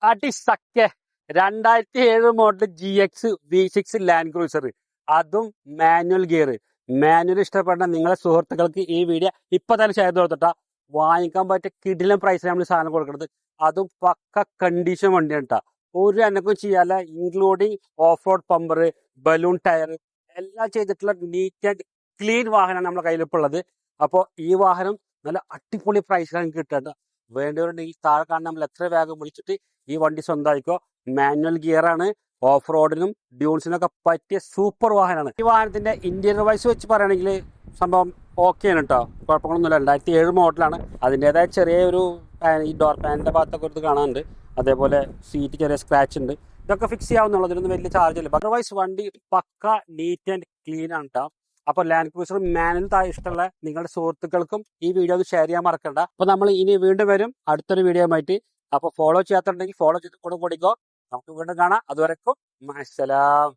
അടിസക്കെ 2007 model GX V6 land cruiser, അതും manual gear. Manual ഇഷ്ടപ്പെടുന്ന നിങ്ങളെ സുഹൃത്തുക്കൾക്ക് ഈ വീഡിയോ ഇപ്പൊ തന്നെ ഷെയർ കൊടുത്തിട്ടാ. വാങ്ങിക്കാൻ പറ്റിയ കിടിലൻ പ്രൈസിലാണ് നമ്മൾ സാധനം കൊടുക്കുന്നത്. അതും പക്ക കണ്ടീഷൻ വണ്ടിയാണ് കേട്ടോ. ഒരു എനക്കും ചെയ്യാല്ല, including off road bumper, balloon tyre എല്ലാം ചെയ്തിട്ടുള്ള നീറ്റ് ആൻഡ് ക്ലീൻ വാഹനമാണ് നമ്മുടെ കയ്യിലിപ്പോൾ ഉള്ളത്. അപ്പോൾ ഈ വാഹനം നല്ല അടിപൊളി പ്രൈസിലാണ് കിട്ടുക. വേണ്ടവരുണ്ടെങ്കിൽ താഴെ കാണാൻ നമ്മൾ എത്ര വേഗം വിളിച്ചിട്ട് ഈ വണ്ടി സ്വന്തമായിക്കോ. മാനുവൽ ഗിയർ ആണ്, ഓഫ് റോഡിനും ഡ്യൂൺസിനൊക്കെ പറ്റിയ സൂപ്പർ വാഹനമാണ്. ഈ വാഹനത്തിന്റെ ഇന്റീരിയർ വൈസ് വെച്ച് പറയുകയാണെങ്കിൽ സംഭവം ഓക്കെ ആണ് കേട്ടോ, കുഴപ്പങ്ങളൊന്നുമില്ല. 2007 മോഡലാണ്. അതിൻ്റെതായ ചെറിയൊരു ഈ ഡോർ പാനിന്റെ ഭാഗത്തൊക്കെ ഒരു ഇത് കാണാനുണ്ട്. അതേപോലെ സീറ്റ് ചെറിയ സ്ക്രാച്ച് ഉണ്ട്. ഇതൊക്കെ ഫിക്സ് ചെയ്യാവുന്നുള്ളൂ, ഇതിനൊന്നും വലിയ ചാർജ് ഇല്ല. അതർവൈസ് വണ്ടി പക്ക നീറ്റ് ആൻഡ് ക്ലീൻ ആണ് കേട്ടോ. അപ്പോൾ ലാൻഡ് ക്രൂസർ മാനുവൽ ഇഷ്ടമുള്ള നിങ്ങളുടെ സുഹൃത്തുക്കൾക്കും ഈ വീഡിയോ ഒന്ന് ഷെയർ ചെയ്യാൻ മറക്കണ്ട. അപ്പോൾ നമ്മൾ ഇനി വീണ്ടും വരും അടുത്തൊരു വീഡിയോ ആയിട്ട്. അപ്പോൾ ഫോളോ ചെയ്യാത്തുണ്ടെങ്കിൽ ഫോളോ ചെയ്ത് കൂടെ കൂടിക്കോ. നമുക്ക് വീണ്ടും കാണാം. അതുവരെക്കും മഅസ്സലാം.